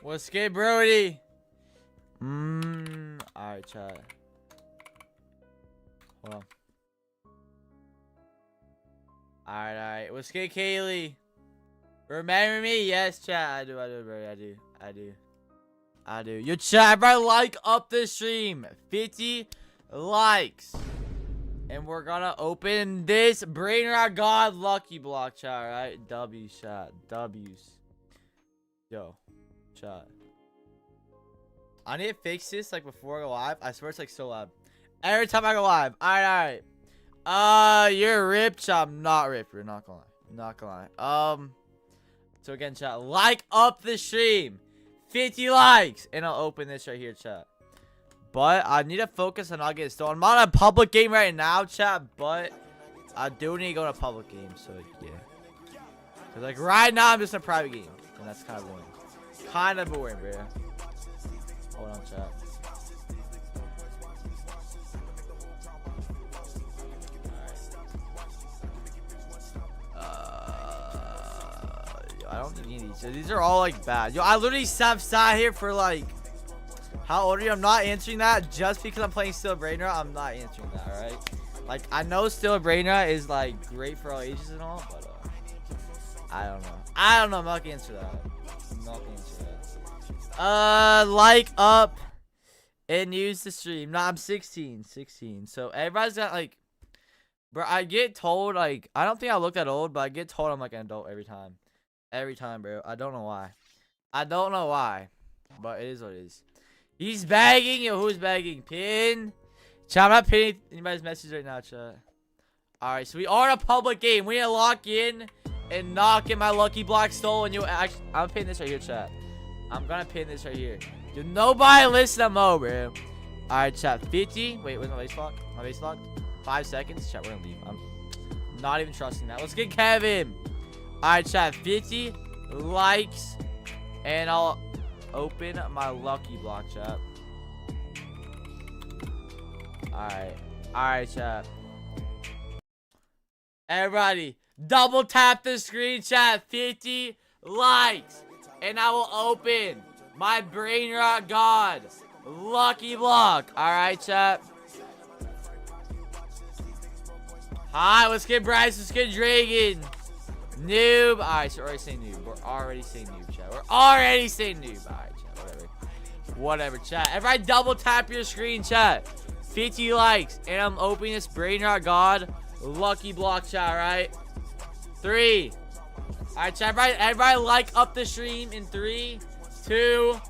What's good, Brody? Alright, chat. Hold on. Alright. What's good, Kaylee? Remember me? Yes, chat. I do, Brody. I do. Yo, chat, everybody like up the stream. 50 likes. And we're gonna open this Brainrot God Lucky Block, chat, alright? W, chat. W's. Yo, chat. I need to fix this, like, before I go live. I swear it's, like, so loud. Every time I go live. Alright. You're ripped, chat. I'm not ripped. You're not gonna lie. So again, chat, like up the stream. 50 likes. And I'll open this right here, chat. But I need to focus on not getting stolen. I'm on a public game right now, chat. But I do need to go to a public game. So, yeah. Cause, like, right now, I'm just in a private game. And that's kind of boring. Kind of boring, bro. Hold on, chat. Yo, I don't need these. These are all, like, bad. Yo, I literally have sat here for, like, how old are you? I'm not answering that just because I'm playing Still Brainrot. I'm not answering that, alright? Like, I know Still Brainrot is, like, great for all ages and all, but, I don't know. I'm not gonna answer that. Like up and use the stream. No, I'm 16. So everybody's got, like, bro, I get told, like, I don't think I look that old, but I get told I'm like an adult every time. Every time, bro. I don't know why. But it is what it is. He's bagging. Yo, who's bagging? Pin. Chat, I'm not pinning anybody's message right now, chat. Alright, so we are in a public game. We need to lock in and not get my lucky block stolen. You actually, I'm pinning this right here, chat. I'm gonna pin this right here. Dude, nobody listen to Mo, bro. Alright, chat. 50. Wait, where's my base lock? 5 seconds. Chat, we're gonna leave. I'm not even trusting that. Let's get Kevin. Alright, chat. 50 likes. And I'll open my lucky block, chat. Alright, chat. Everybody, double tap the screen, chat. 50 likes. And I will open my Brainrot God Lucky Block. Alright, chat. Hi, let's get Bryce. Let's get Dragon. Noob. Alright, so we're already saying noob. Alright, chat. Whatever, chat. Everybody double tap your screen, chat. 50 likes. And I'm opening this Brainrot God Lucky Block, chat, alright? 3. Alright, chat. Everybody like up the stream in 3, 2,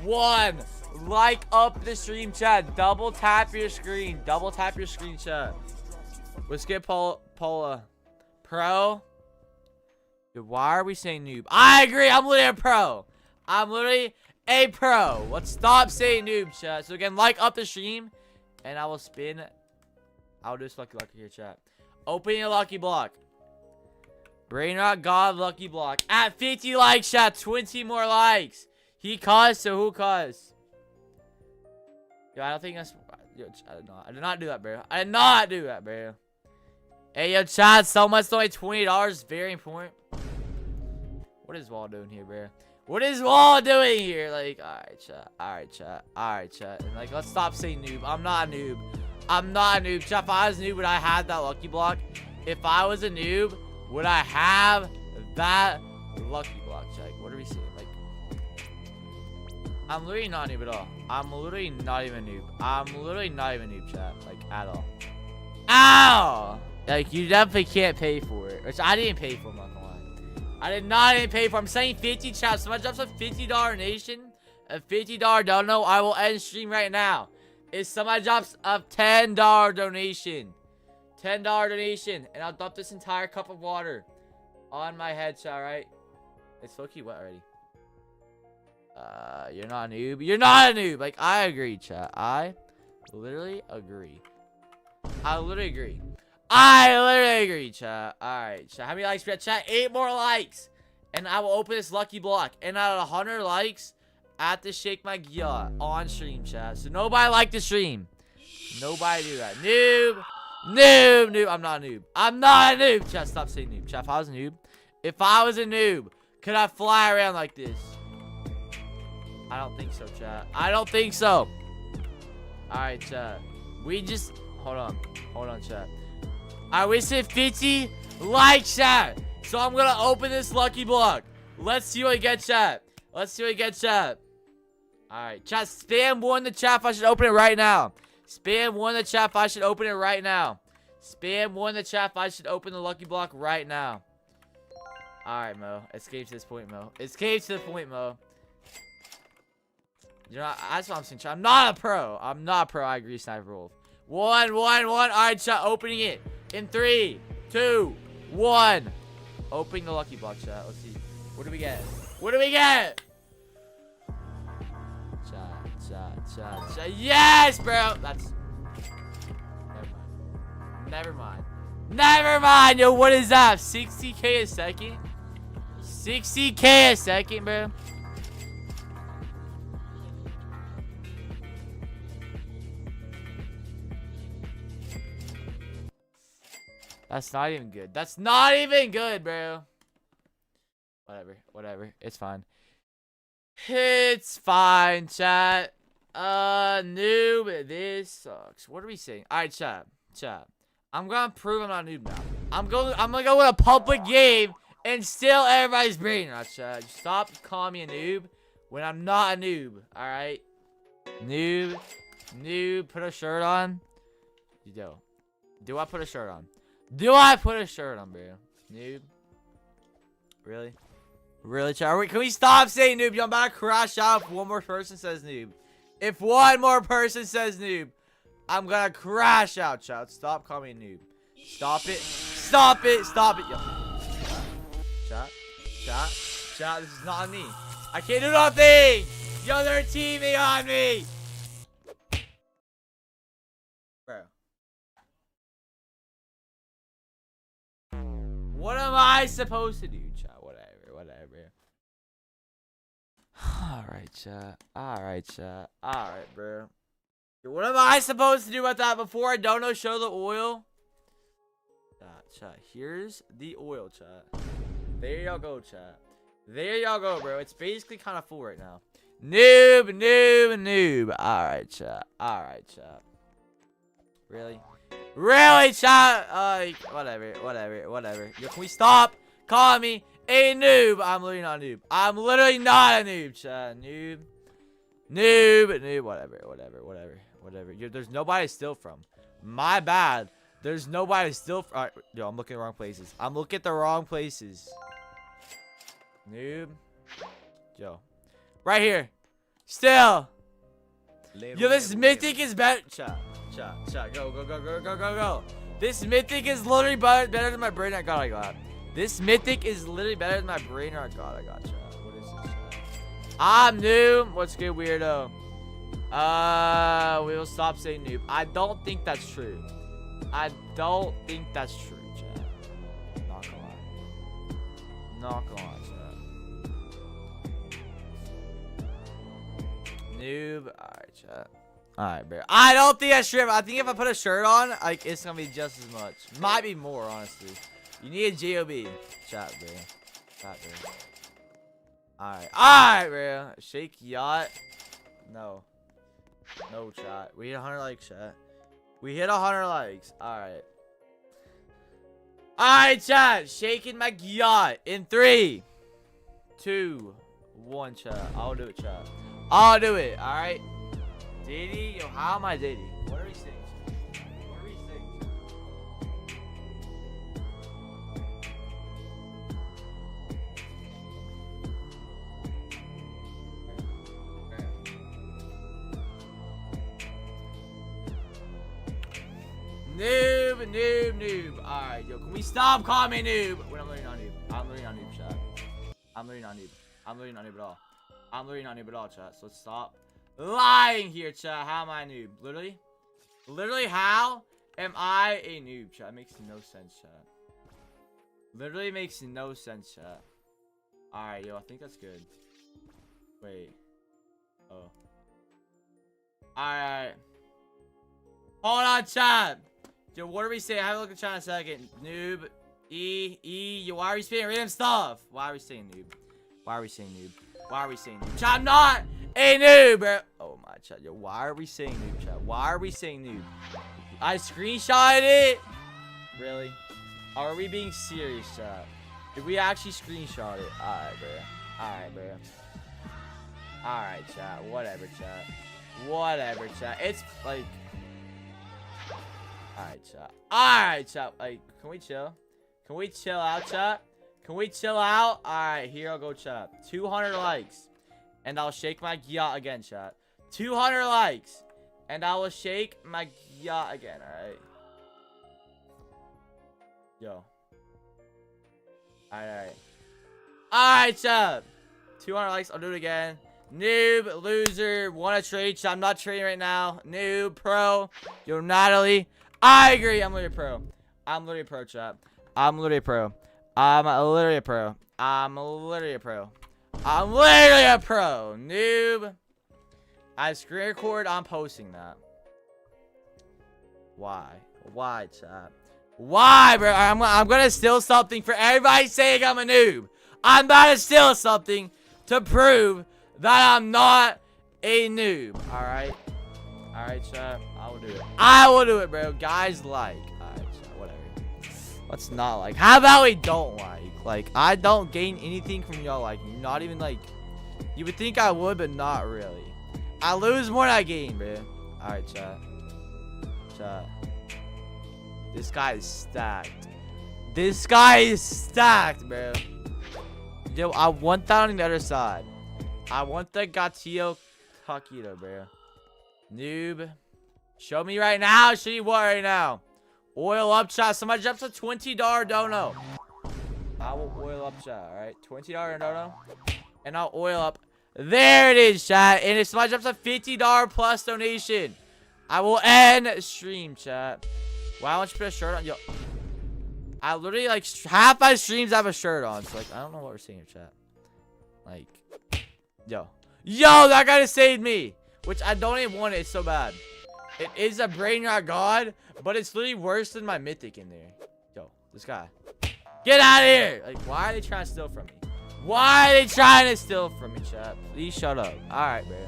1. Like up the stream, chat. Double tap your screen. Chat. Let's get Paula. Pro. Dude, why are we saying noob? I agree. I'm literally a pro. Let's stop saying noob, chat. So again, like up the stream. And I will spin. I'll do this lucky here, chat. Opening a lucky block. Brainrot God Lucky Block. At 50 likes, chat. 20 more likes. He caused, so who caused? Yo, I don't think that's... Yo, I did not do that, bro. Hey, yo, chat. Someone's only $20. Very important. What is Wall doing here, bro? Like, alright, chat. And, like, let's stop saying noob. I'm not a noob. Chat, if I was a noob, would I have that lucky block? If I was a noob, would I have that lucky block, chat? What are we saying? Like, I'm literally not a noob at all. I'm literally not even a noob, chat. Like, at all. Ow! Like, you definitely can't pay for it. Which I didn't pay for, I'm not gonna lie. I did not even pay for it. I'm saying 50, chat. So somebody drops a $50 donation, a $50 dono, I will end stream right now. If somebody drops a $10 donation, and I'll dump this entire cup of water on my head, chat, alright? It's low-key wet already. You're not a noob. Like, I agree, chat. I literally agree. Chat. Alright, chat. How many likes we got, chat? 8 more likes. And I will open this lucky block. And at 100 likes, I have to shake my gear on stream, chat. So nobody like the stream. Nobody do that. Noob. I'm not a noob. Chat, stop saying noob. Chat, if I was a noob, could I fly around like this? I don't think so, chat. I don't think so. Alright, chat. We just... Hold on. Hold on, chat. I wish it 50 likes, chat. So I'm gonna open this lucky block. Let's see what we get, chat. Let's see what we get, chat. Alright, chat. Spam 1 in the chat if I should open it right now. Spam 1 in the chat if I should open it right now. Spam 1 in the chat if I should open the lucky block right now. Alright, Mo. Escape to this point, Mo. Escape to the point, Mo. You know, that's what I'm saying, chat. I'm not a pro. I'm not a pro. I agree, Sniper Wolf. 1, 1, 1. Alright, chat. Opening it. In 3, 2, 1. Opening the lucky block, chat. Let's see. What do we get? What do we get? Chat. Yes, bro. That's... Never mind. Never mind. Yo, what is that? 60k a second? 60k a second, bro. That's not even good. That's not even good, bro. Whatever. It's fine. It's fine, chat. Noob, this sucks. What are we saying? Alright, chat. I'm gonna prove I'm not a noob now. I'm gonna go with a public game and steal everybody's brain rot, chat. Stop calling me a noob when I'm not a noob. Alright? Noob. Put a shirt on. Yo. Do I put a shirt on? Do I put a shirt on, bro? Noob. Really? Really, chat? Can we stop saying noob? Yo, I'm about to crash out if one more person says noob. If one more person says noob, I'm gonna crash out, chat. Stop calling me a noob. Stop it. Stop it. Yo. Chat. This is not on me. I can't do nothing. Yo, they're teaming on me. Bro. What am I supposed to do, chat? Whatever. Alright, chat. Alright, bro. What am I supposed to do about that before I don't know? Show the oil. Chat. Here's the oil, chat. There y'all go, chat. There y'all go, bro. It's basically kind of full right now. Noob. Alright, chat. Really, chat? Whatever. Yo, can we stop calling me a noob? I'm literally not a noob. I'm literally not a noob, chat. Noob. Whatever. Yo, there's nobody to steal from. My bad. There's nobody to steal from. Alright, yo, I'm looking at the wrong places. Noob. Yo. Right here. Still. Yo, this mythic is better. Chat. Go. This mythic is literally better than my Brainrot God I got. This mythic is literally better than my Brainrot God I got, chat. What is this, chat? I'm noob. What's good, weirdo? We will stop saying noob. I don't think that's true. chat. Not gonna lie, chat. Noob. Alright, chat. Alright, bro. I don't think that's true. I think if I put a shirt on, like, it's gonna be just as much. Might be more, honestly. You need a JOB. Chat, bro. Alright, bro. Shake yacht. No, chat. We hit 100 likes, chat. Alright, chat. Shaking my yacht in 3, 2, 1, chat. I'll do it, chat. Alright. Diddy? Yo, how am I Diddy? What are we saying? Noob. Alright, yo, can we stop calling me noob? When I'm literally not noob. I'm literally not noob, chat. I'm literally not noob at all, chat. So let's stop lying here, chat. How am I a noob? Literally, how am I a noob, chat? It makes no sense, chat. Literally makes no sense, chat. Alright, yo, I think that's good. Wait. Oh. Alright. Hold on, chat. Yo, what are we saying? I haven't looked at chat in a second. Noob. Yo, why are we saying random stuff? Why are we saying noob? Why are we saying noob? Chat, I'm not a noob, bro. Oh my chat, yo, why are we saying noob, chat? Why are we saying noob? I screenshotted it. Really? Are we being serious, chat? Did we actually screenshot it? Alright, bro. Alright, bro. Alright, chat. Whatever, chat. Whatever, chat. It's like... Alright, chat. Alright, chat. Like, can we chill? Can we chill out, chat? Can we chill out? Alright, here I'll go, chat. 200 likes. And I'll shake my yacht again, chat. 200 likes. And I will shake my yacht again, alright? Yo. Alright. Alright, chat. 200 likes. I'll do it again. Noob, loser, want to trade? Chat. I'm not trading right now. Noob, pro. Yo, Natalie. I agree. I'm literally pro. I'm literally pro, chat. I'm literally pro. I'm literally a pro. I'm literally a pro. I'm literally a pro. Noob. I screen record. I'm posting that. Why? Why, chat? Why, bro? I'm gonna steal something for everybody saying I'm a noob. I'm about to steal something to prove that I'm not a noob. Alright? Alright, chat. I will do it. I will do it, bro. Guys like. Alright, chat. Whatever. Let's not like. How about we don't like? Like, I don't gain anything from y'all liking. Not even like. You would think I would, but not really. I lose more than I gain, bro. Alright, chat. Chat. This guy is stacked. This guy is stacked, bro. Yo, I want that on the other side. I want the Gatillo Taquito, bro. Noob. Show me right now. Show you what right now. Oil up, chat. Somebody jumps a $20 dono. I will oil up, chat. Alright. $20 dono. And I'll oil up. There it is, chat. And if somebody jumps a $50 plus donation, I will end stream, chat. Why don't you put a shirt on? Yo. I literally, like, half my streams have a shirt on. So, like, I don't know what we're seeing in chat. Like, yo. Yo, that guy just saved me. Which I don't even want it. It's so bad. It is a Brainrot God, but it's literally worse than my mythic in there. Yo, this guy. Get out of here. Like, why are they trying to steal from me? Why are they trying to steal from me, chat? Please shut up. Alright, bro.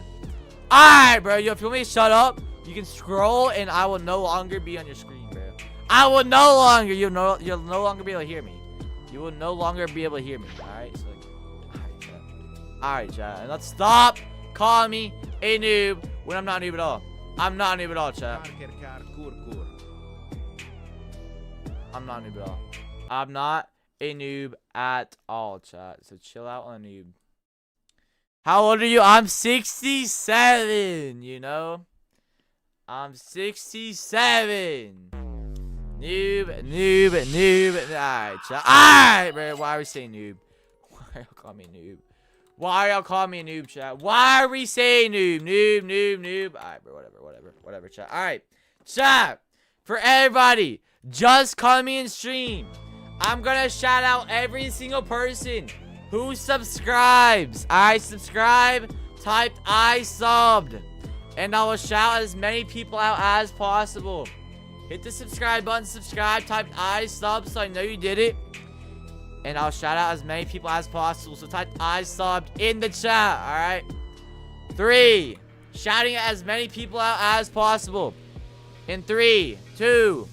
Alright, bro. Yo, if you want me to shut up, you can scroll and I will no longer be on your screen, bro. I will no longer. You'll no longer be able to hear me. You will no longer be able to hear me. Alright, so like, alright, chat. Alright, chat. And let's stop calling me a noob when I'm not a noob at all. I'm not a noob at all, chat. I'm not a noob at all. I'm not a noob at all, chat. So chill out on a noob. How old are you? I'm 67, you know? I'm 67. Noob, noob, noob. Alright, chat. Alright, bro. Why are we saying noob? Why are y'all calling me noob? Why are y'all calling me a noob, chat? Why are we saying noob? Noob, noob, noob. Alright, bro. Whatever, chat. Alright, chat. For everybody, just come in stream. I'm gonna shout out every single person who subscribes. I subscribe, typed I subbed. And I will shout as many people out as possible. Hit the subscribe button, subscribe, type I sub so I know you did it. And I'll shout out as many people as possible. So type I subbed in the chat, alright? 3. Shouting at as many people out as possible. In 3, 2,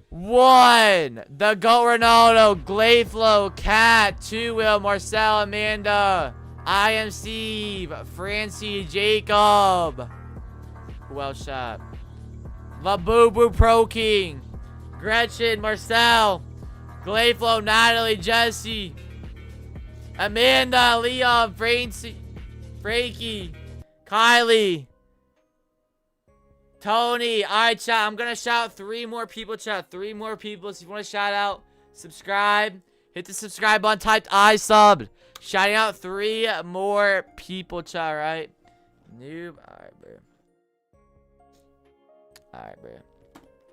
1. The GOAT Ronaldo, Glayflow, Cat, 2Will, Marcel, Amanda, I am Steve, Francie, Jacob. Who else shot? La Boo Boo Pro King, Gretchen, Marcel, Glayflow, Natalie, Jesse, Amanda, Leon, Francie, Frankie, Kylie, Tony. Alright, chat. I'm gonna shout 3 more people, chat. 3 more people. So if you want to shout out, subscribe. Hit the subscribe button. Typed I subbed. Shouting out 3 more people, chat, right? Noob. Alright, bro. Alright, bro.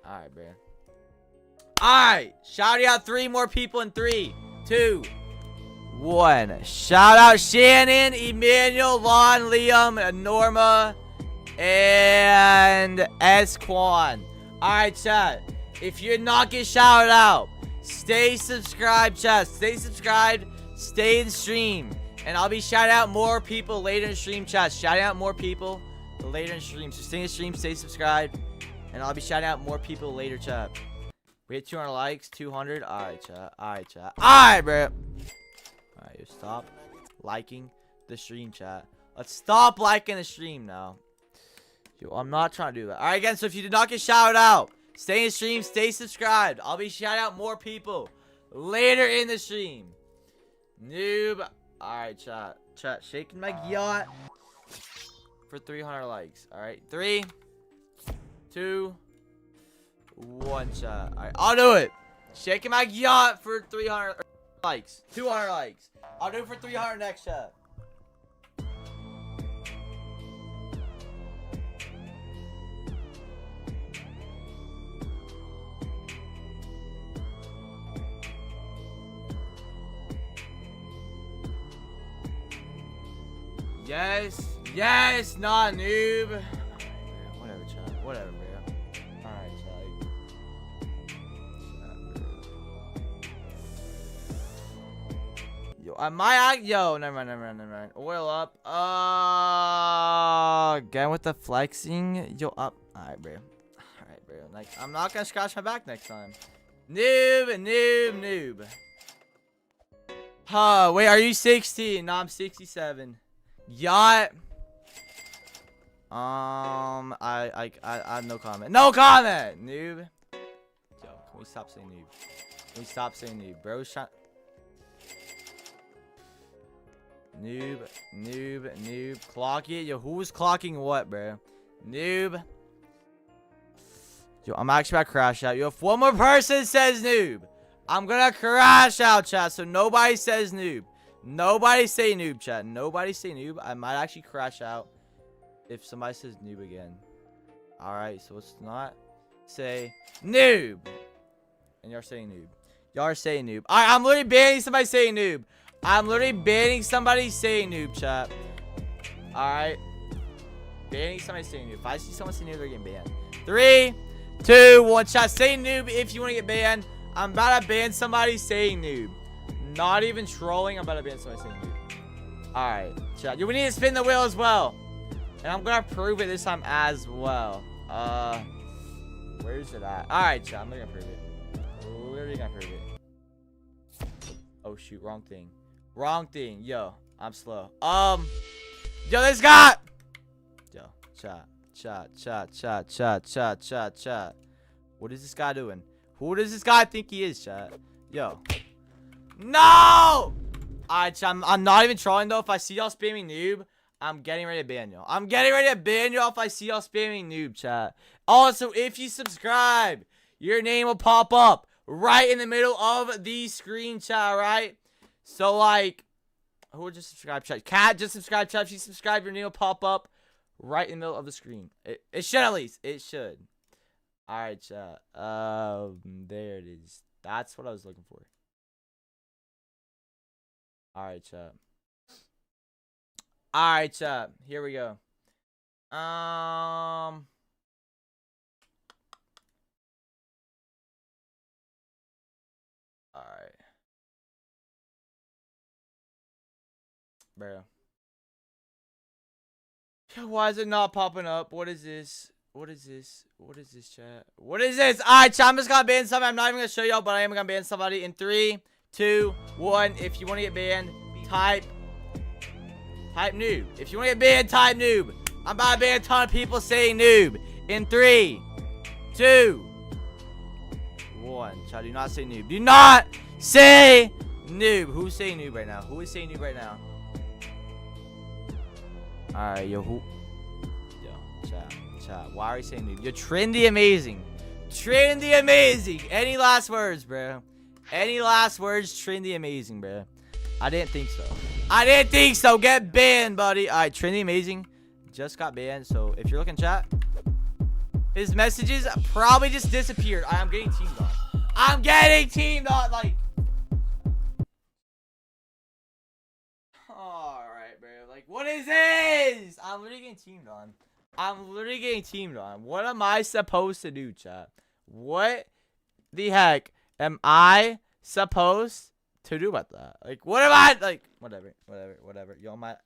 Alright, bro. Alright. Shouting out 3 more people in 3, 2, 1. Shout out Shannon, Emmanuel, Lon, Liam, Norma, and Esquan. Alright, chat. If you're not getting shouted out, stay subscribed, chat. Stay subscribed. Stay in stream. And I'll be shouting out more people later in stream, chat. Shouting out more people later in stream. So stay in the stream, stay subscribed. And I'll be shouting out more people later, chat. We hit 200 likes, 200. Alright, chat. Alright, chat. Alright, bro. Alright, stop liking the stream, chat. Let's stop liking the stream now. Yo, I'm not trying to do that. Alright, again, so if you did not get shouted out, stay in the stream, stay subscribed. I'll be shouting out more people later in the stream. Noob. Alright, chat. Chat, shaking my yacht for 300 likes. Alright, 3, 2, 1, chat. Alright, I'll do it. Shaking my yacht for 300 likes. 200 likes. I'll do it for 300 next, chat. Yes, not noob. Whatever, chat. Whatever, bro. Alright, chat. Yo, never mind. Oil up. Again with the flexing. Yo, up. Alright, bro. Like, I'm not gonna scratch my back next time. Noob. Huh, wait, are you 16? No, I'm 67. Yacht. I no comment. No comment, noob. Yo, can we stop saying noob? Bro's trying. Noob. Clock it. Yo, who's clocking what, bro? Noob. Yo, I'm actually about to crash out. Yo, if one more person says noob, I'm gonna crash out, chat. So nobody says noob. Nobody say noob, chat. Nobody say noob. I might actually crash out if somebody says noob again. Alright, so let's not say noob. And y'all saying noob. Y'all are saying noob. Alright, I'm literally banning somebody saying noob. Chat. Alright. Banning somebody saying noob. If I see someone say noob, they're getting banned. 3, 2, 1, chat. Say noob if you want to get banned. I'm about to ban somebody saying noob. Not even trolling. I'm about to ban somebody saying noob. Alright, chat. We need to spin the wheel as well. And I'm gonna prove it this time as well. Where's it at? Alright, chat. I'm gonna prove it. Literally gonna prove it. Oh shoot, wrong thing. Yo, I'm slow. Yo, this guy. Yo, chat. What is this guy doing? Who does this guy think he is, chat? Yo. No! Alright, chat. I'm not even trolling though. If I see y'all spamming noob, I'm getting ready to ban y'all. If I see y'all spamming noob, chat. Also, if you subscribe, your name will pop up right in the middle of the screen, chat, alright? So, like, who just subscribe, chat? Cat, just subscribe, chat. If you subscribe, your name will pop up right in the middle of the screen. It should, at least. It should. Alright, chat. There it is. That's what I was looking for. Alright, chat. Here we go. Alright. Bro. Why is it not popping up? What is this? Chat? What is this? Alright, chat. I'm just gonna ban somebody. I'm not even gonna show y'all, but I am gonna ban somebody in 3, 2, 1. If you want to get banned, type noob. If you want to get banned, type noob. I'm about to ban a ton of people saying noob. In 3, 2, 1. Chat, do not say noob. Do not say noob. Who's saying noob right now? Who is saying noob right now? Alright, yo, who? Yo, chat. Why are you saying noob? You're trendy amazing. Any last words, bro? Trendy amazing, bro. I didn't think so. Get banned, buddy. Alright, trendy amazing just got banned. So if you're looking, chat, his messages probably just disappeared. I'm getting teamed on. Like, alright, bro. Like, what is this? I'm literally getting teamed on. What am I supposed to do, chat? What the heck am I supposed to do about that? Like, what am I like? Whatever. Y'all might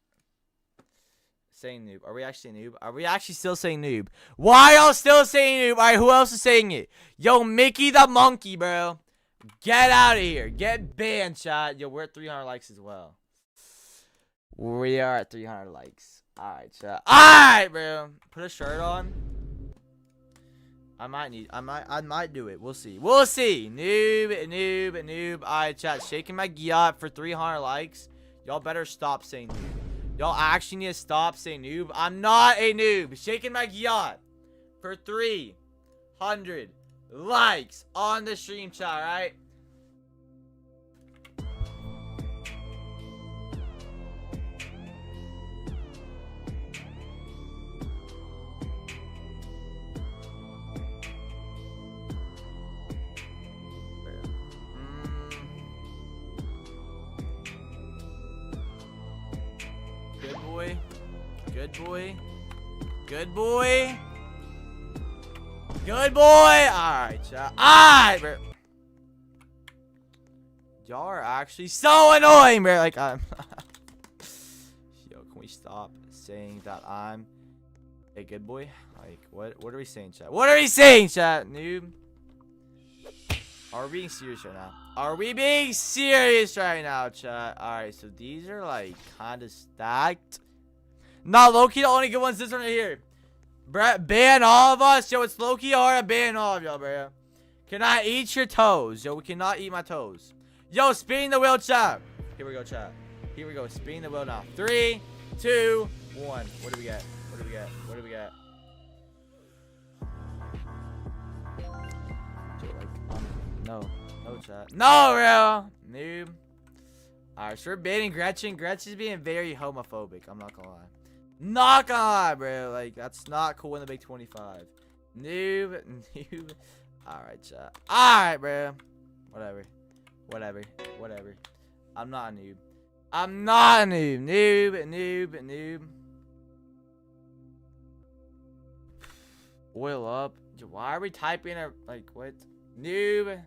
saying noob. Are we actually noob? Are we actually still saying noob? Why y'all still saying noob? All right, who else is saying it? Yo, Mickey the monkey, bro. Get out of here. Get banned, chat. Yo, we're at 300 likes as well. We are at 300 likes. All right, chat. All right, bro. Put a shirt on. I might do it. We'll see. We'll see. Noob. All right, chat. Shaking my giat for 300 likes. Y'all better stop saying noob. Y'all actually need to stop saying noob. I'm not a noob. Shaking my giat for 300 likes on the stream, chat. All right. Good boy. Alright, chat. Alright, bro. Y'all are actually so annoying, bro. Like, I'm. Yo, can we stop saying that I'm a good boy? Like, what are we saying, chat? What are we saying, chat? Noob. Are we being serious right now? Are we being serious right now, chat? Alright, so these are, like, kind of stacked. Nah, Loki, the only good one's this one right here. Bruh, ban all of us. Yo, it's Loki hard to ban all of y'all, bro. Can I eat your toes? Yo, we cannot eat my toes. Yo, spinning the wheel, chat. Here we go, chat. Here we go. Spinning the wheel now. 3, 2, 1. What do we get? No, chat. No, bro. Noob. Alright, so we're banning Gretchen. Gretchen's being very homophobic. I'm not gonna lie. Not gonna lie, bro. Like, that's not cool in the Big 25. Noob. Alright, chat. Alright, bro. Whatever. I'm not a noob. Noob. Oil up. Why are we typing a, like, what? Noob.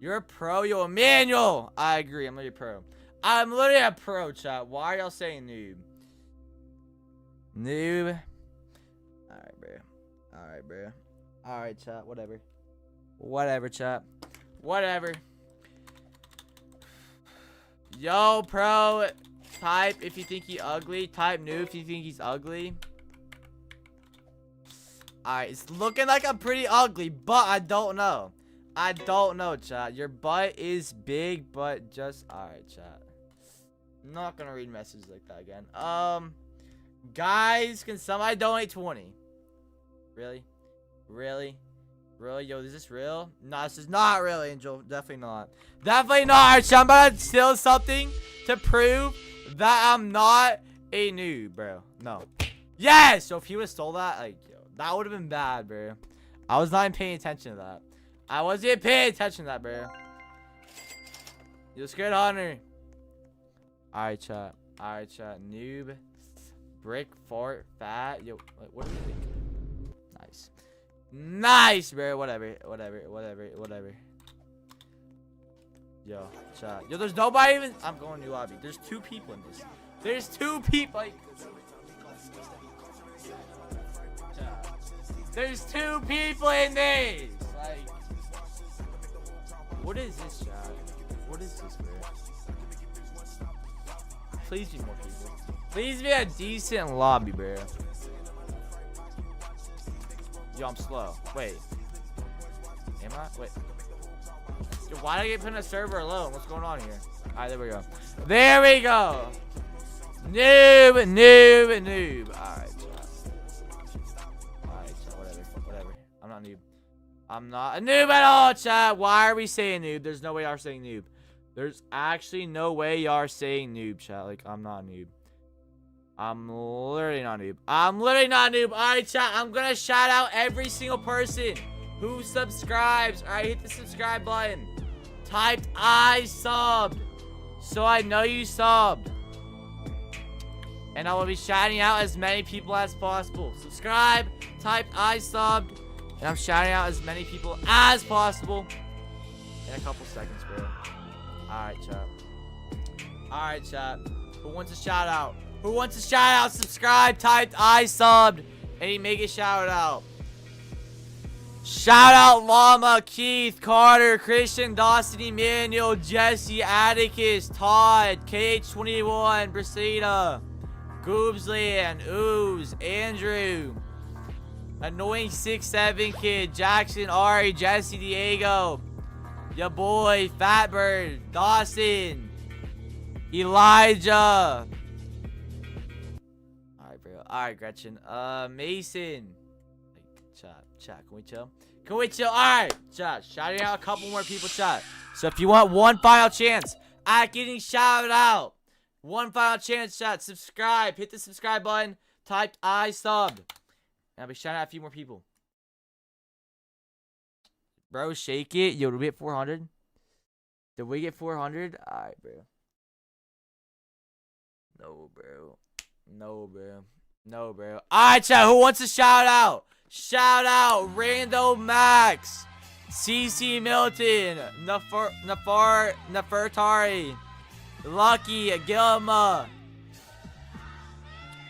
You're a pro, yo, Emmanuel. I agree. I'm literally a pro. I'm literally a pro, chat. Why are y'all saying noob? Noob. Alright, bro. Alright, chat. Whatever, chat. Whatever. Yo, pro. Type if you think he's ugly. Type noob if you think he's ugly. Alright, it's looking like I'm pretty ugly, but I don't know. Chat. Your butt is big, but just... Alright, chat. I'm not gonna read messages like that again. Guys, can somebody donate 20? Really? Yo, is this real? No, this is not real, Angel. Definitely not. Alright, chat. I'm about to steal something to prove that I'm not a noob, bro. No. Yes! So if he would have stole that, like, yo, that would have been bad, bro. I was not even paying attention to that. I wasn't even paying attention to that, bro. You're scared, Hunter. Alright, chat. Noob. Brick, fart, fat. Yo, what do you think? Nice, bro. Whatever. Yo, chat. Yo, there's nobody even. I'm going new lobby. There's 2 people in this. There's 2 people. Like, there's 2 people in this. Like, what is this, chat? What is this, bro? Please be more people. Please be a decent lobby, bro. Yo, I'm slow. Wait. Am I? Wait. Yo, why did I get put in a server alone? What's going on here? Alright, there we go. Noob. Alright, chat. Whatever. I'm not noob. I'm not a noob at all, chat. Why are we saying noob? There's no way y'all are saying noob. There's actually no way y'all are saying noob, chat. Like, I'm not a noob. I'm literally not a noob. Alright, chat. I'm gonna shout out every single person who subscribes. Alright, hit the subscribe button. Typed I subbed. So I know you subbed. And I will be shouting out as many people as possible. Subscribe. Typed I subbed. And I'm shouting out as many people as possible in a couple seconds, bro. Alright, chat. Alright, chat. Who wants a shout out? Who wants a shout out? Subscribe, typed I subbed, and he make a shout out. Shout out Llama, Keith, Carter, Christian, Dawson, Emmanuel, Jesse, Atticus, Todd, KH21, Brasida, Goobsland, Ooze, Andrew, Annoying 6'7" Kid, Jackson, Ari, Jesse, Diego, ya boy, Fatbird, Dawson, Elijah. Alright, bro. Alright, Gretchen. Mason. Chat, can we chill? Can we chill? Alright, chat. Shouting out a couple more people, chat. So if you want one final chance at getting shouted out, one final chance, chat. Subscribe. Hit the subscribe button. Type I subbed. And I'll be shouting out a few more people. Bro, shake it. Yo, did we get 400? Did we get 400? Alright, bro. No, bro. No, bro. No, bro. Alright, chat. Who wants a shout out? Shout out Rando Max, CC Milton, Nefertari, Lucky, Gilma.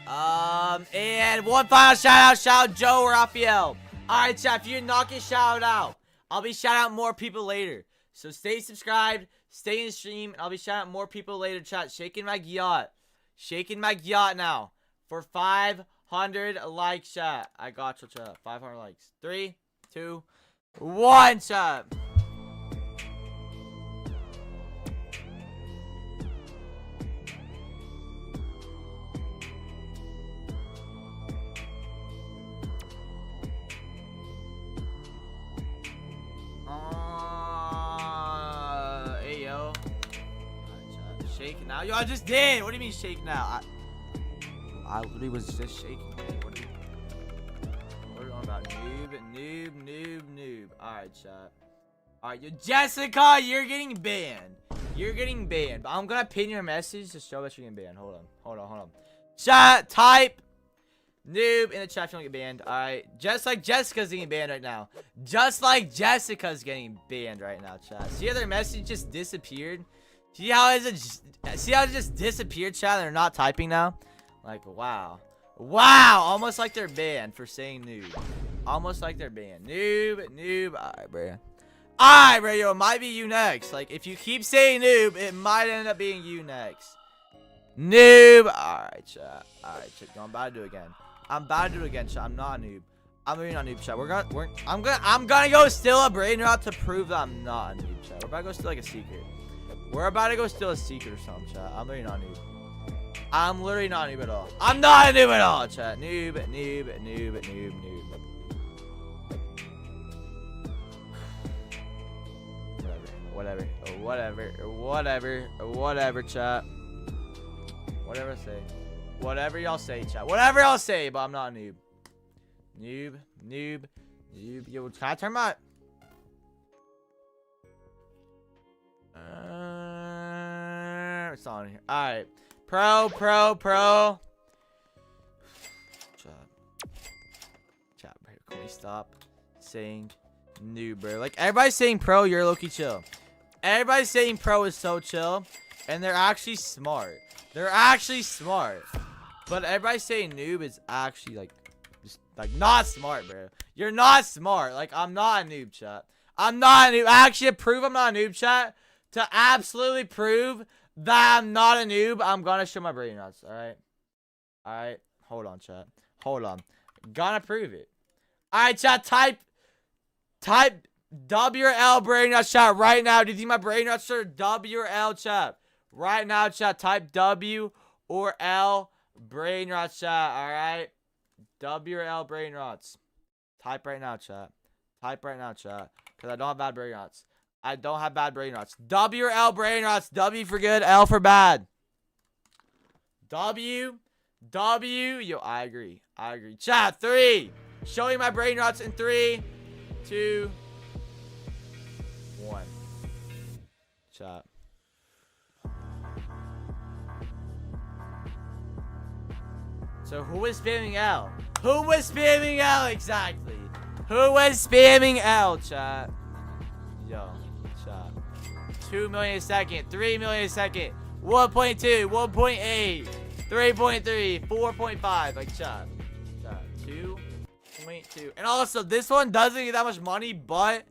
And one final shout out Joe Raphael. Alright, chat. If you're not getting shout out, I'll be shouting out more people later. So stay subscribed, stay in the stream, and I'll be shouting out more people later, chat. Shaking my yacht. Shaking my yacht now for 500 likes, chat. I got you, chat. 500 likes. 3, 2, 1, chat. Hey, yo. Shaking now. Yo, I just did. What do you mean shake now? I literally was just shaking. What are you on about? Noob. Alright, chat. Alright, yo, Jessica, you're getting banned. You're getting banned. But I'm gonna pin your message to show that you're getting banned. Hold on. Chat, type noob in the chat if you don't get banned. Alright. Just like Jessica's getting banned right now. Just like Jessica's getting banned right now, chat. See how their message just disappeared? See how it just disappeared, chat? They're not typing now. Like, wow. Almost like they're banned for saying noob. Almost like they're banned. Noob. Alright, bro. Yo, it might be you next. Like, if you keep saying noob, it might end up being you next. Noob. Alright, chat. I'm about to do it again. Chat. I'm not a noob. I'm really not a noob, chat. I'm gonna go steal a Brainrot to prove that I'm not a noob, chat. We're about to go steal like a secret. We're about to go steal a secret or something, chat. I'm really not a noob. I'm literally not a noob at all. I'm not a noob at all, chat. Noob. Whatever, chat. Whatever I say. Whatever y'all say, chat. Whatever y'all say, but I'm not a noob. Noob. Yo, can I turn my... it's on here. Alright. Pro. Chat, bro. Can we stop saying noob, bro? Like, everybody's saying pro, you're low-key chill. Everybody's saying pro is so chill. And they're actually smart. But everybody's saying noob is actually, like, just, like, not smart, bro. You're not smart. Like, I'm not a noob, chat. I'm not a noob. Actually, to prove I'm not a noob, chat, to absolutely prove that I'm not a noob, I'm gonna show my Brainrots, alright? Hold on, chat. Gonna prove it. Alright, chat, type W or L Brainrots, chat, right now. Do you think my Brainrots are W or L, chat? Right now, chat, type W or L Brainrots, chat, alright? W or L Brainrots. Type right now, chat. Because I don't have bad Brainrots. W or L Brainrots. W for good, L for bad. W. Yo, I agree. Chat, 3. Showing my Brainrots in 3, 2, 1. Chat. So who was spamming L? Exactly? Who was spamming L, chat? Yo, chat. 2 million a second, 3 million a second, 1.2, 1.8, 3.3, 4.5. Like, chat. 2.2. And also, this one doesn't get that much money, but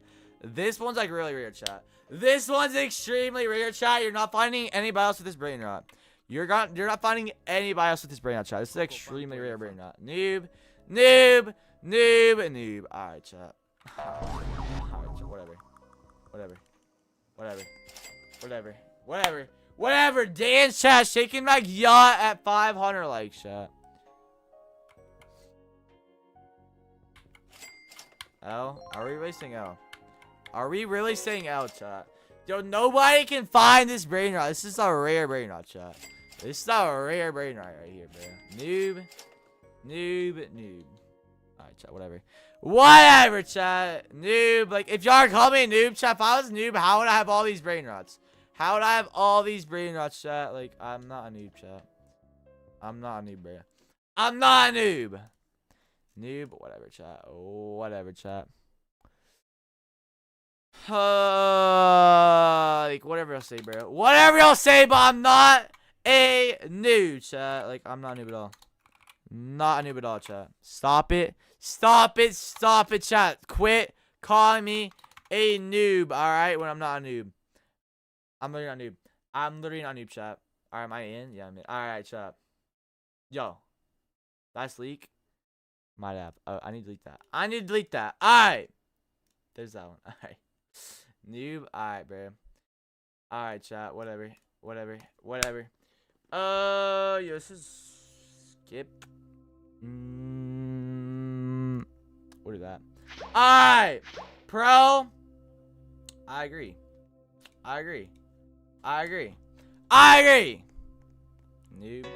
this one's like really rare, chat. This one's extremely rare, chat. You're not finding anybody else with this Brainrot. You're not finding anybody else with this Brainrot, chat. This is extremely rare Brainrot. Noob, noob, noob, noob. Alright, chat. Alright, chat. Whatever. Dance, chat. Shaking my yacht at 500 likes, chat. L? Are we really saying L? Are we really saying L, chat? Yo, nobody can find this Brainrot. This is a rare Brainrot, chat. This is a rare Brainrot right here, bro. Noob. Alright, chat, whatever, chat. Noob. Like, if y'all are calling me noob, chat, if I was noob, how would I have all these Brainrots? How would I have all these Brainrots, chat? Like, I'm not a noob, chat. I'm not a noob, bro. I'm not a noob. Noob, whatever, chat. Whatever, chat. Like, whatever y'all say, bro. Whatever y'all say, but I'm not a noob, chat. Like, I'm not a noob at all. Not a noob at all, chat. Stop it, chat. Quit calling me a noob, alright? When I'm not a noob. I'm literally not a noob. I'm literally not a noob, chat. Alright, am I in? Yeah, I'm in. Alright, chat. Yo. Last leak. Might have. I need to delete that. Alright. There's that one. Alright. Noob. Alright, bro. Alright, chat. Whatever. Yo, this is skip. What is that? Alright. Pro. I agree. Noob.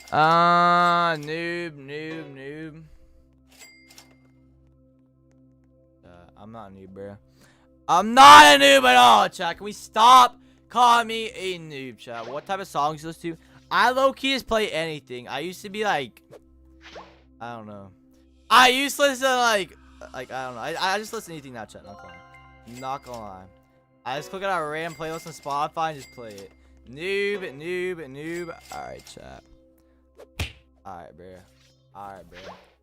Noob. I'm not a noob, bro. I'm not a noob at all, chat. Can we stop calling me a noob, chat? What type of songs you listen to? I low-key just play anything. I used to be like, I don't know. I used to listen to like I don't know. I just listen to anything now, chat. Not gonna lie. I just click on a random playlist on Spotify and just play it. Noob. Alright, chat. Alright, bro.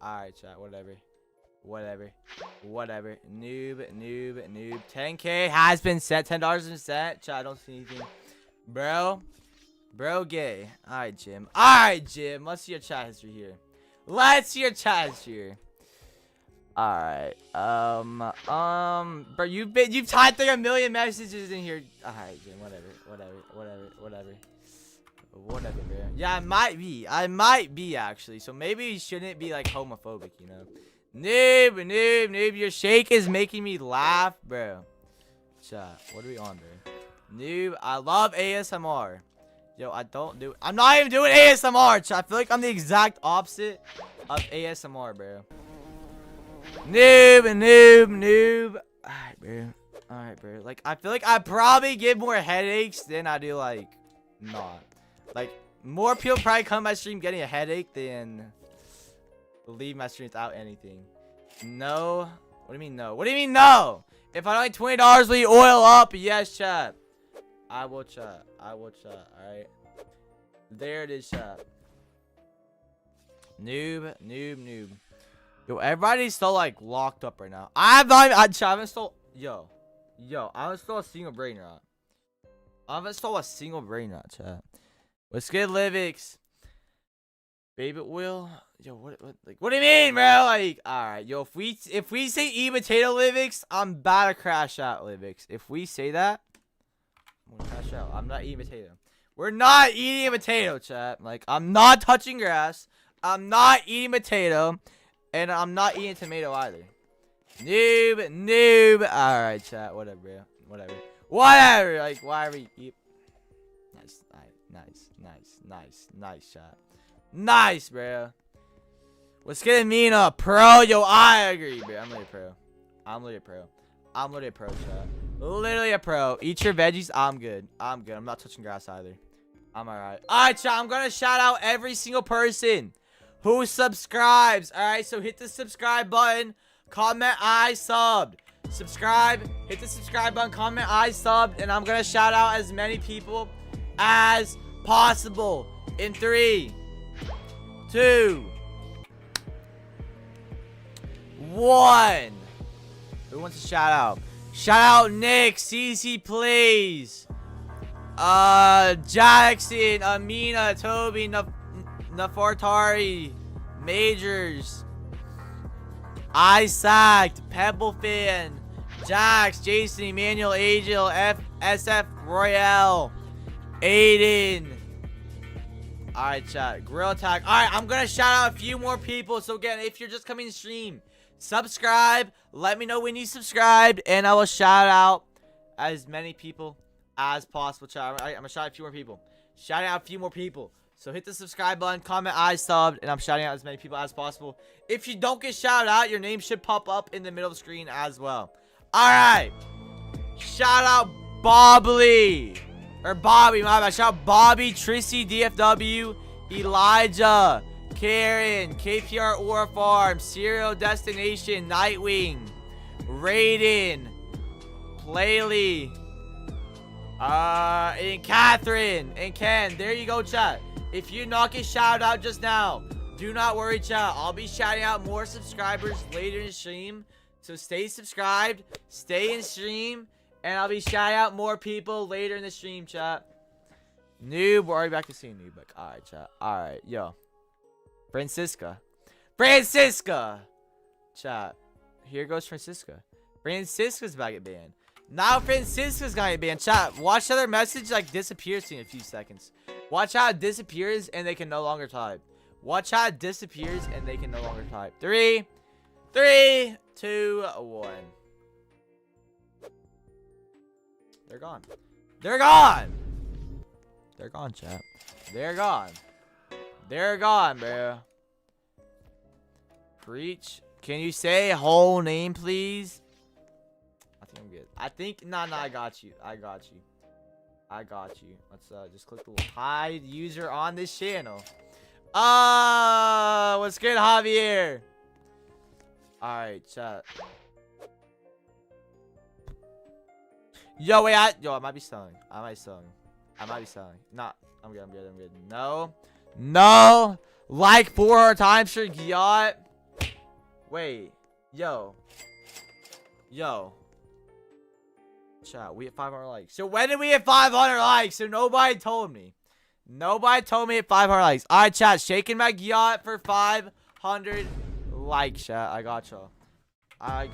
Alright, chat. Whatever. Noob. 10K has been set. $10 has been set. Chat, I don't see anything. Bro, gay. Alright, Jim. Let's see your chat history here. Alright. Bro, you've typed like a million messages in here. Alright, Jim. Whatever, bro. Yeah, I might be actually. So maybe you shouldn't be like homophobic, you know. Noob. Your shake is making me laugh, bro. Chat, what are we on, bro? Noob, I love ASMR. Yo, I'm not even doing ASMR, chat. I feel like I'm the exact opposite of ASMR, bro. Noob. Alright, bro. Like, I feel like I probably get more headaches than I do, like, not. Like, more people probably come to my stream getting a headache than leave my stream without anything. No. What do you mean no? If I don't like $20, will you oil up? Yes, chat. I will chat. Alright. There it is, chat. Noob. Yo, everybody's still like locked up right now. I haven't installed. Yo, I haven't installed a single Brainrot. Chat. Let's get Livix. Baby oil. Yo, what do you mean, bro? Like, alright, yo, if we say eat potato Livix, I'm about to crash out, Livix. If we say that, I'm gonna crash out. I'm not eating potato. We're not eating a potato, chat. Like, I'm not touching grass. I'm not eating potato. And I'm not eating tomato either. Noob. Alright, chat. Whatever, bro. Whatever. Like, why are we eat? Nice, chat. Nice, bro. What's getting me in a pro? Yo, I agree, bro. I'm literally a pro, chat. Literally a pro. Eat your veggies. I'm good. I'm not touching grass either. I'm alright. Alright, chat. I'm gonna shout out every single person who subscribes. Alright, so hit the subscribe button. Comment I subbed. subscribe. Hit the subscribe button, comment I subbed, and I'm gonna shout out as many people as possible. In 3, 2, 1. Who wants to shout out? Shout out Nick, CC Plays, Jackson, Amina, Toby, Nafartari, Majors, Isaac, Pebble Fan, Jax, Jason, Emmanuel, Agil, SF Royale, Aiden. Alright, chat. Grill Attack. Alright, I'm gonna shout out a few more people. So again, if you're just coming to stream, subscribe. Let me know when you subscribed, and I will shout out as many people as possible, chat. I'm gonna shout out a few more people. Shout out a few more people. So hit the subscribe button, comment I subbed, and I'm shouting out as many people as possible. If you don't get shouted out, your name should pop up in the middle of the screen as well. Alright. Shout out Bobbly. Or Bobby, my bad. Shout out Bobby, Trissy, DFW, Elijah, Karen, KPR Aura Farm, Serial Destination, Nightwing, Raiden, Playley, and Catherine, and Ken. There you go, chat. If you not get shouted out just now, do not worry, chat. I'll be shouting out more subscribers later in the stream. So stay subscribed, stay in stream, and I'll be shouting out more people later in the stream, chat. Noob, we're already back to seeing Noob. Alright, chat. Alright, yo. Francisca. Chat. Here goes Francisca. Francisca's about to get banned. Now Francisca's gonna get banned. Chat, watch how their message like disappears in a few seconds. Watch how it disappears and they can no longer type. Watch how it disappears and they can no longer type. 3, 2, 1. They're gone. They're gone. They're gone, chat. They're gone. They're gone, bro. Preach. Can you say whole name, please? I think I'm good. I think, nah, I got you. I got you. Let's just click the little hide user on this channel. What's good, Javier? Alright, chat. Yo, wait, I might be selling. I might be selling. Nah, I'm good. No. Like 4 times for yacht. Wait. Yo. Chat, we hit 500 likes. So when did we hit 500 likes? So nobody told me. Hit 500 likes. Alright, chat. Shaking my yacht for 500 likes, chat. I got y'all, man.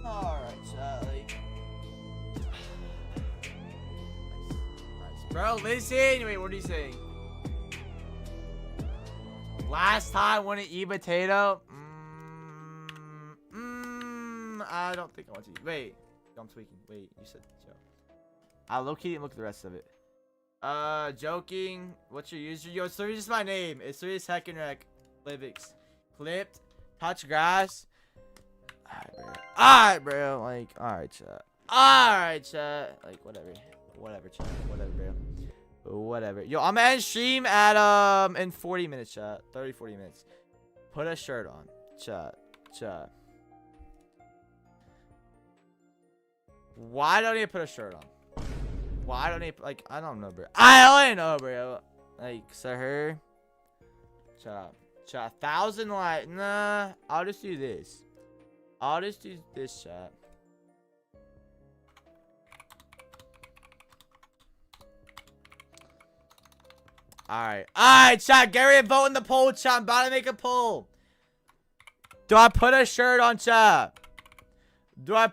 Alright, Charlie. Nice. Bro, listen. Wait, what are you saying? Last time when I eat potato. I don't think I want to eat. Wait. I'm tweaking. Wait, you said Joe. I low-key didn't look at the rest of it. Joking. What's your user? Yo, it's literally just my name. It's literally Heckenrec. Livix. Clipped. Touch grass. Alright, bro. Like, alright, chat. Like, whatever, chat. Whatever, bro. Whatever. Yo, I'm gonna end stream at, in 40 minutes, chat. 40 minutes. Put a shirt on. Chat. Why don't you put a shirt on? Why don't you, like, I don't know, bro. I don't know, bro. Like, so her. Chat. 1,000 like, nah. I'll just do this. Chat. Alright, chat. Get ready to vote in the poll, chat. I'm about to make a poll. Do I put a shirt on, chat? Alright,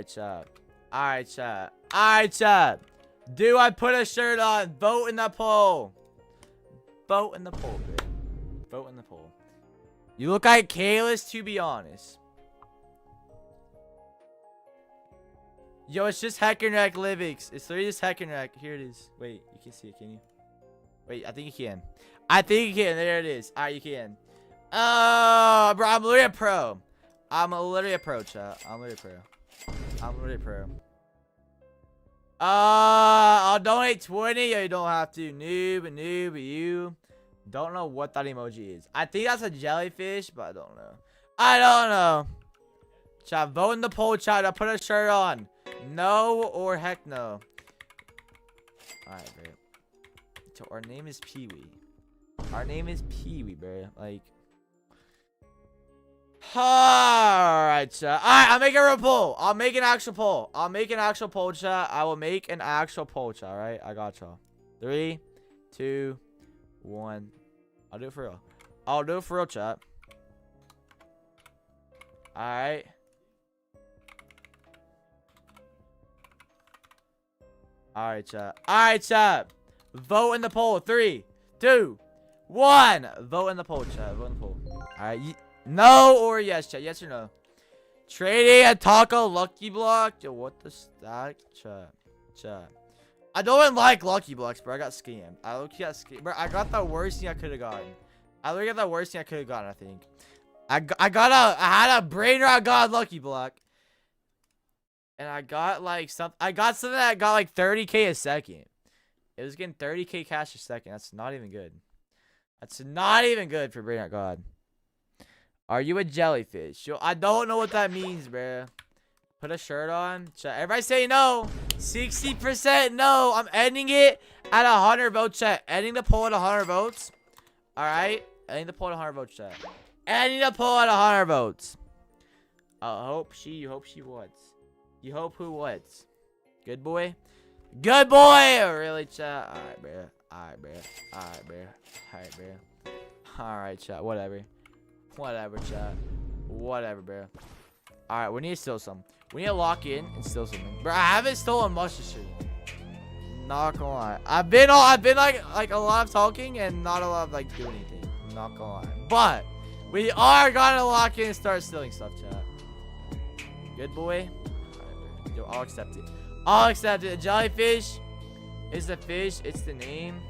chat. Do I put a shirt on? Vote in the poll. Vote in the poll, bro. Vote in the poll. You look like Kalis, to be honest. Yo, it's just Heckenrec Livix. It's literally just Heckenrec. Here it is. Wait, you can see it, can you? Wait, I think you can. There it is. Alright, you can. Bro, I'm literally a pro. I'm literally a pro, chat. I'm literally a pro. I'm literally a pro. I'll donate 20. You don't have to. Noob, you. Don't know what that emoji is. I think that's a jellyfish, but I don't know. I don't know. Chat, vote in the poll, chat. I'll put a shirt on. No or heck no. Alright, bro. So our name is Pee-wee. Our name is Pee-wee, bro. Like. Alright, chat. Alright, I'll make a real poll. I'll make an actual poll. I'll make an actual poll, chat. I will make an actual poll, chat. Alright, I got y'all. 3, 2, 1. I'll do it for real. I'll do it for real, chat. Alright. Alright, chat. Alright, chat. Vote in the poll. 3, 2, 1. Vote in the poll, chat. Vote in the poll. Alright. No or yes, chat. Yes or no? Trading a taco lucky block. Yo, what the stack? Chat. I don't even like lucky blocks, bro. I got scammed. I got scammed. Bro, I got the worst thing I could have gotten. I literally got the worst thing I could have gotten, I think. I had a Brainrot God lucky block. And I got like something that got like 30k a second. It was getting 30k cash a second. That's not even good. That's not even good for Brainrot God. Are you a jellyfish? Yo, I don't know what that means, bro. Put a shirt on. Chat. Everybody say no. 60% no. I'm ending it at 100 votes, chat. Ending the poll at 100 votes. Alright. Ending the poll at 100 votes, chat. Ending the poll at 100 votes. You hope she wins. You hope who wins? Good boy? Good boy! Oh, really, chat? Alright, bro. Alright, bro. Alright, bro. Alright, bro. Alright, chat. Whatever. Whatever, chat. Whatever, bro. Alright, we need to steal some. We need to lock in and steal something. Bro, I haven't stolen much this year. Not gonna lie. I've been like a lot of talking and not a lot of like doing anything. Not gonna lie. But we are gonna lock in and start stealing stuff, chat. Good boy. Right, yo, I'll accept it. I'll accept it. A jellyfish is the fish. It's the name.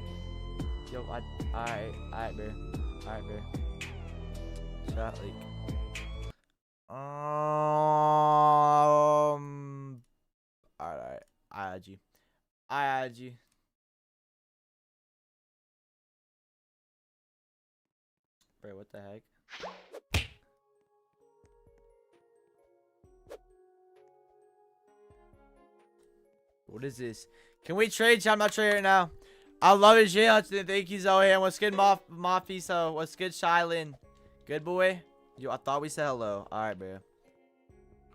Yo, alright, bro. Alright, bro. Chat, like. Alright. I add you. Bro, what the heck? What is this? Can we trade? Chat? I'm not trading right now. I love it, Jay. Thank you, Zoe. And what's good, Moffy? So, what's good, Shylin? Good boy. Yo, I thought we said hello. Alright, bro.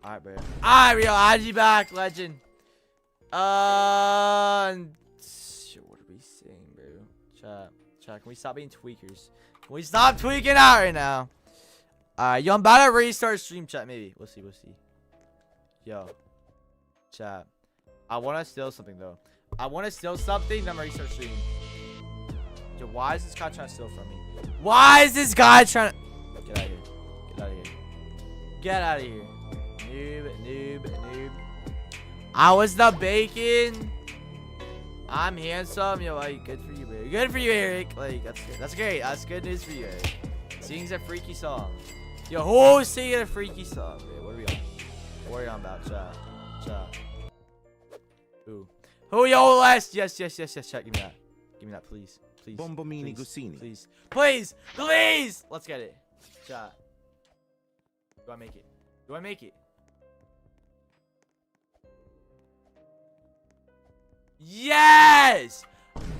Alright, bro. Alright, yo, add you back, legend. What are we saying, bro? Chat, can we stop being tweakers? Can we stop tweaking out right now? Alright, yo, I'm about to restart stream, chat, maybe. We'll see. Yo. Chat. I want to steal something, though. I want to steal something, then I'm going to restart stream. Yo, why is this guy trying to steal from me? Why is this guy trying to... Get out of here. Get out of here. Get out of here. Noob. I was the bacon. I'm handsome. Yo, like, good for you, bro. Good for you, Eric. Like, that's good. That's great. That's good news for you, Eric. Sings a freaky song. Yo, who's singing a freaky song, bro? What are we on? What are you on about, chat? Ooh. Who, yo, last? Yes, chat. Give me that. Give me that, please. Bombomini Gusini. Please. Let's get it. Chat. Do I make it? Yes!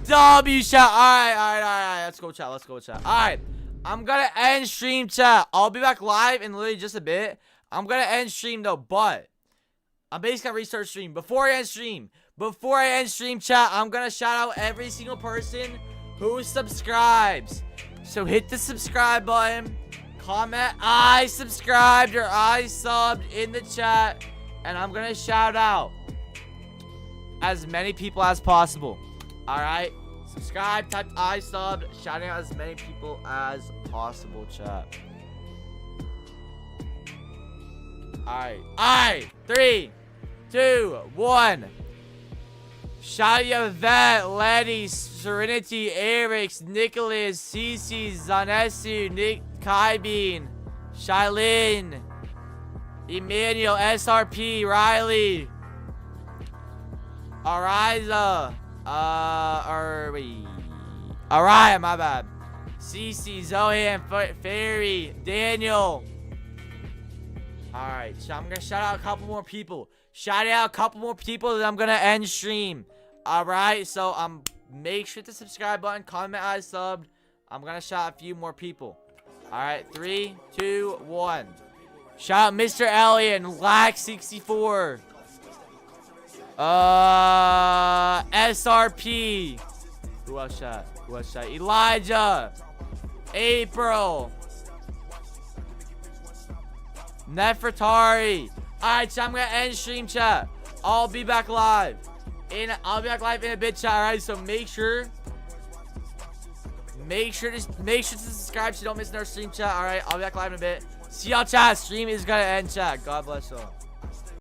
W, chat. Alright. Let's go, chat. Alright. I'm gonna end stream, chat. I'll be back live in literally just a bit. I'm gonna end stream, though, but I'm basically gonna restart stream. Before I end stream, chat, I'm gonna shout out every single person who subscribes. So hit the subscribe button. Comment I subscribed or I subbed in the chat. And I'm gonna shout out as many people as possible. Alright? Subscribe, type I subbed, shouting out as many people as possible, chat. Alright. 3, 2, 1. Shout out Vet, Letty, Serenity, Eric, Nicholas, Cece, Zanesu, Nick, Kai Bean, Shailene, Emmanuel, SRP, Riley, Ariza, Araya, my bad. Cece, Zohan, Fairy, Daniel. Alright, so I'm gonna shout out a couple more people. Shout out a couple more people, then I'm gonna end stream. Alright, so make sure to subscribe button, comment I subbed. I'm gonna shout out a few more people. Alright, 3, 2, 1. Shout out Mr. Elliot, Lack64. SRP. Who else shot? Elijah. April. Nefertari. Alright, so I'm gonna end stream, chat. I'll be back live. I'll be back live in a bit, chat. Alright, so make sure to subscribe so you don't miss another stream, chat. Alright, I'll be back live in a bit. See y'all, chat. Stream is gonna end, chat. God bless y'all.